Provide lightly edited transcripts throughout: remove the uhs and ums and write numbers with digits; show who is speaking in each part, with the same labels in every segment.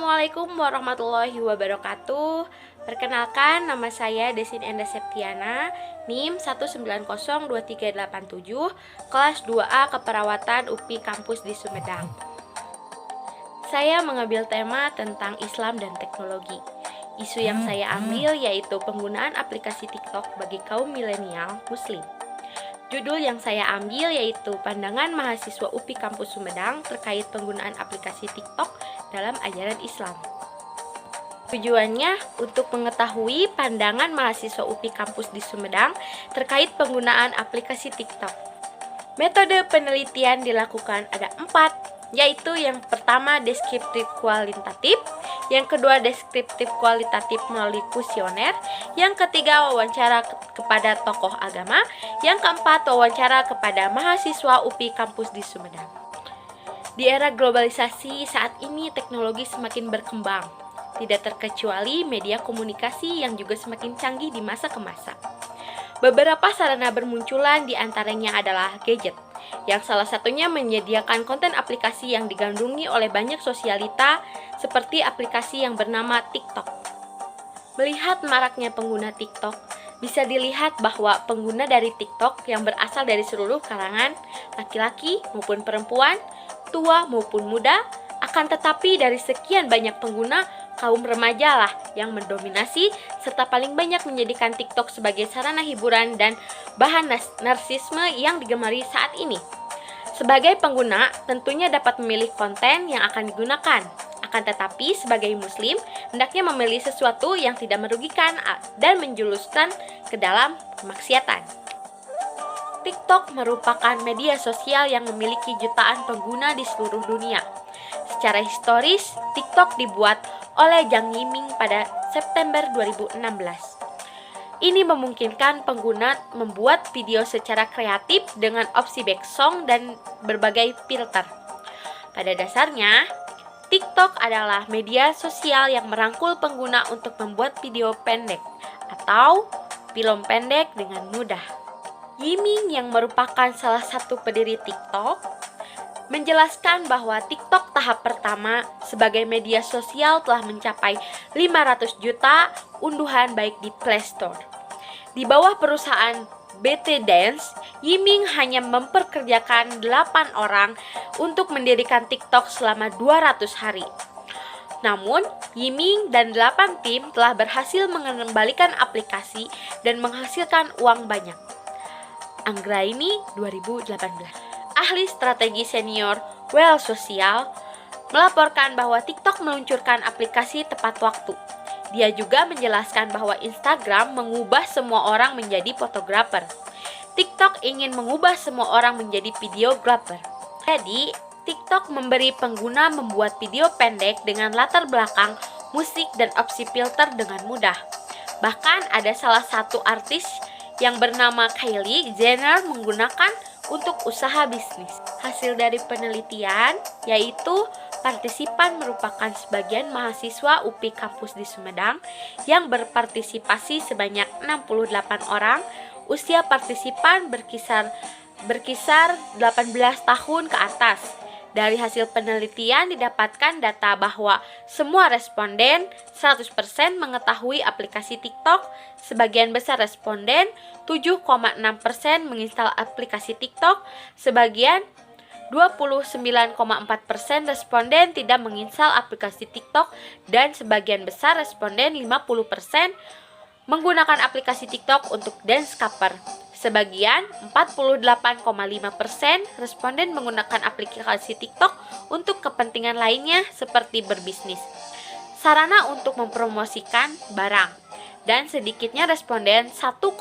Speaker 1: Assalamualaikum warahmatullahi wabarakatuh. Perkenalkan, nama saya Desin Enda Septiana, NIM 1902387, kelas 2A Keperawatan UPI Kampus di Sumedang. Saya mengambil tema tentang Islam dan teknologi. Isu yang saya ambil yaitu penggunaan aplikasi TikTok bagi kaum milenial Muslim. Judul yang saya ambil yaitu pandangan mahasiswa UPI Kampus Sumedang terkait penggunaan aplikasi TikTok dalam ajaran Islam. Tujuannya untuk mengetahui pandangan mahasiswa UPI Kampus di Sumedang terkait penggunaan aplikasi TikTok. Metode penelitian dilakukan ada 4, yaitu yang pertama deskriptif kualitatif, yang kedua deskriptif kualitatif melalui kuesioner, yang ketiga wawancara kepada tokoh agama, yang keempat wawancara kepada mahasiswa UPI Kampus di Sumedang. Di era globalisasi saat ini teknologi semakin berkembang, tidak terkecuali media komunikasi yang juga semakin canggih di masa ke masa. Beberapa sarana bermunculan diantaranya adalah gadget, yang salah satunya menyediakan konten aplikasi yang digandrungi oleh banyak sosialita seperti aplikasi yang bernama TikTok. Melihat maraknya pengguna TikTok, bisa dilihat bahwa pengguna dari TikTok yang berasal dari seluruh kalangan, laki-laki maupun perempuan, tua maupun muda, akan tetapi dari sekian banyak pengguna, kaum remaja lah yang mendominasi serta paling banyak menjadikan TikTok sebagai sarana hiburan dan bahan narsisme yang digemari saat ini. Sebagai pengguna, tentunya dapat memilih konten yang akan digunakan. Akan tetapi, sebagai muslim, hendaknya memilih sesuatu yang tidak merugikan dan menjerumuskan ke dalam kemaksiatan. TikTok merupakan media sosial yang memiliki jutaan pengguna di seluruh dunia. Secara historis, TikTok dibuat oleh Zhang Yiming pada September 2016. Ini memungkinkan pengguna membuat video secara kreatif dengan opsi backsong dan berbagai filter. Pada dasarnya, TikTok adalah media sosial yang merangkul pengguna untuk membuat video pendek atau film pendek dengan mudah. Yiming yang merupakan salah satu pendiri TikTok menjelaskan bahwa TikTok tahap pertama sebagai media sosial telah mencapai 500 juta unduhan baik di Play Store. Di bawah perusahaan ByteDance, Yiming hanya memperkerjakan 8 orang untuk mendirikan TikTok selama 200 hari. Namun, Yiming dan 8 tim telah berhasil mengembalikan aplikasi dan menghasilkan uang banyak. Anggraini 2018. Ahli strategi senior Well Social melaporkan bahwa TikTok meluncurkan aplikasi tepat waktu. Dia juga menjelaskan bahwa Instagram mengubah semua orang menjadi fotografer. TikTok ingin mengubah semua orang menjadi videografer. Jadi, TikTok memberi pengguna membuat video pendek dengan latar belakang, musik, dan opsi filter dengan mudah. Bahkan ada salah satu artis yang bernama Kylie Jenner menggunakan untuk usaha bisnis. Hasil dari penelitian yaitu partisipan merupakan sebagian mahasiswa UPI Kampus di Sumedang yang berpartisipasi sebanyak 68 orang. Usia partisipan berkisar 18 tahun ke atas. Dari hasil penelitian didapatkan data bahwa semua responden 100% mengetahui aplikasi TikTok. Sebagian besar responden 7,6% menginstal aplikasi TikTok. Sebagian 29,4% responden tidak menginstal aplikasi TikTok dan sebagian besar responden 50% menggunakan aplikasi TikTok untuk dance cover. Sebagian 48,5% responden menggunakan aplikasi TikTok untuk kepentingan lainnya seperti berbisnis, sarana untuk mempromosikan barang, dan sedikitnya responden 1,5%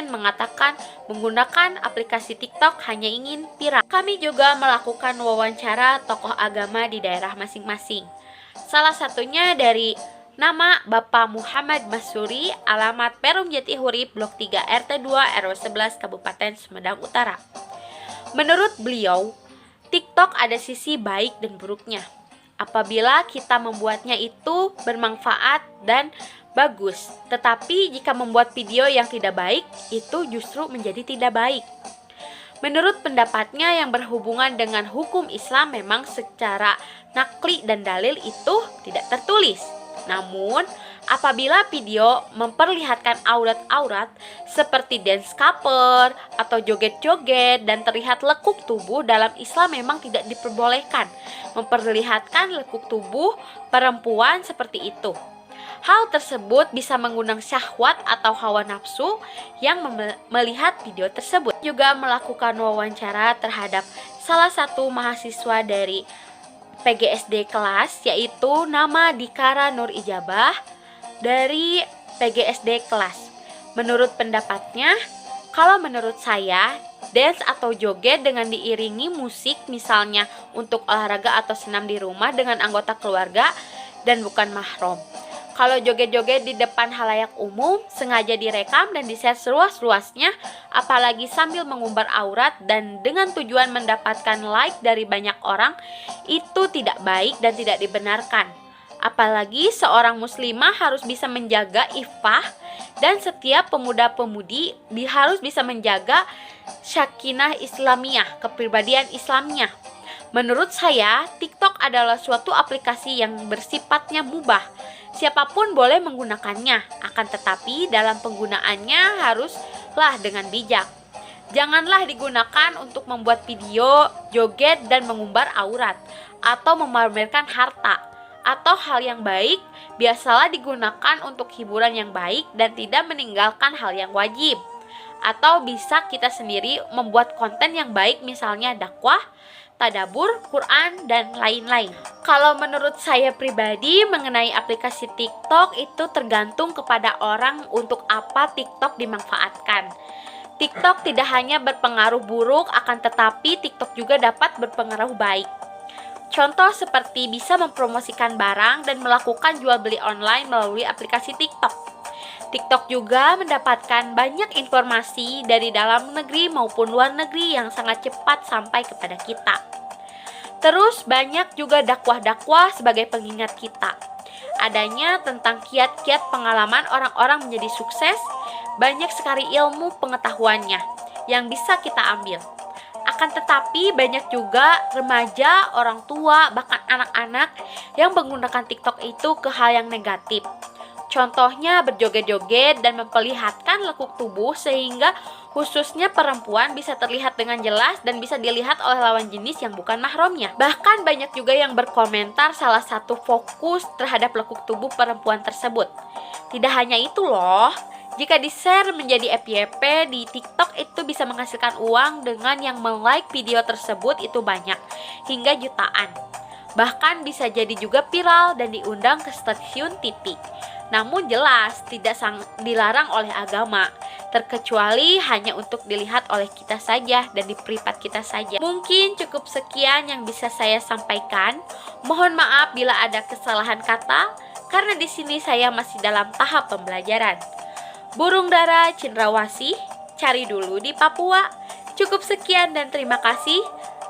Speaker 1: mengatakan menggunakan aplikasi TikTok hanya ingin viral. Kami juga melakukan wawancara tokoh agama di daerah masing-masing. Salah satunya dari nama Bapak Muhammad Masuri, alamat Perum Jati Hurip, Blok 3 RT 2 RW 11 Kabupaten Sumedang Utara. Menurut beliau, TikTok ada sisi baik dan buruknya. Apabila kita membuatnya itu bermanfaat dan bagus, tetapi jika membuat video yang tidak baik, itu justru menjadi tidak baik. Menurut pendapatnya yang berhubungan dengan hukum Islam memang secara nakli dan dalil itu tidak tertulis. Namun, apabila video memperlihatkan aurat-aurat seperti dance cover atau joget-joget dan terlihat lekuk tubuh, dalam Islam memang tidak diperbolehkan memperlihatkan lekuk tubuh perempuan seperti itu. Hal tersebut bisa mengundang syahwat atau hawa nafsu yang melihat video tersebut. Juga melakukan wawancara terhadap salah satu mahasiswa dari PGSD kelas, yaitu nama Dikara Nur Ijabah dari PGSD kelas. Menurut pendapatnya, kalau menurut saya, dance atau joget dengan diiringi musik misalnya untuk olahraga atau senam di rumah dengan anggota keluarga dan bukan mahram. Kalau joget-joget di depan halayak umum, sengaja direkam dan di-share seluas-luasnya, apalagi sambil mengumbar aurat dan dengan tujuan mendapatkan like dari banyak orang, itu tidak baik dan tidak dibenarkan. Apalagi seorang muslimah harus bisa menjaga iffah dan setiap pemuda-pemudi harus bisa menjaga syakinah Islamiyah, kepribadian Islamnya. Menurut saya, TikTok adalah suatu aplikasi yang bersifatnya mubah. Siapapun boleh menggunakannya, akan tetapi dalam penggunaannya haruslah dengan bijak. Janganlah digunakan untuk membuat video, joget, dan mengumbar aurat, atau memamerkan harta, atau hal yang baik. Biasalah digunakan untuk hiburan yang baik dan tidak meninggalkan hal yang wajib. Atau bisa kita sendiri membuat konten yang baik, misalnya dakwah, tadabur, Quran, dan lain-lain. Kalau menurut saya pribadi mengenai aplikasi TikTok itu tergantung kepada orang untuk apa TikTok dimanfaatkan. TikTok tidak hanya berpengaruh buruk, akan tetapi TikTok juga dapat berpengaruh baik. Contoh seperti bisa mempromosikan barang dan melakukan jual beli online melalui aplikasi TikTok. TikTok juga mendapatkan banyak informasi dari dalam negeri maupun luar negeri yang sangat cepat sampai kepada kita. Terus banyak juga dakwah-dakwah sebagai pengingat kita. Adanya tentang kiat-kiat pengalaman orang-orang menjadi sukses, banyak sekali ilmu pengetahuannya yang bisa kita ambil. Akan tetapi banyak juga remaja, orang tua, bahkan anak-anak yang menggunakan TikTok itu ke hal yang negatif. Contohnya berjoget-joget dan memperlihatkan lekuk tubuh sehingga khususnya perempuan bisa terlihat dengan jelas dan bisa dilihat oleh lawan jenis yang bukan mahramnya. Bahkan banyak juga yang berkomentar salah satu fokus terhadap lekuk tubuh perempuan tersebut. Tidak hanya itu loh, jika di-share menjadi FYP di TikTok itu bisa menghasilkan uang dengan yang like video tersebut itu banyak, hingga jutaan. Bahkan bisa jadi juga viral dan diundang ke stasiun TV. Namun jelas tidak dilarang oleh agama, terkecuali hanya untuk dilihat oleh kita saja dan di privat kita saja. Mungkin cukup sekian yang bisa saya sampaikan. Mohon maaf bila ada kesalahan kata, karena di sini saya masih dalam tahap pembelajaran. Burung dara cendrawasih, cari dulu di Papua. Cukup sekian dan terima kasih.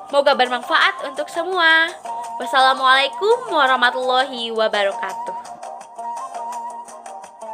Speaker 1: Semoga bermanfaat untuk semua. Wassalamualaikum warahmatullahi wabarakatuh.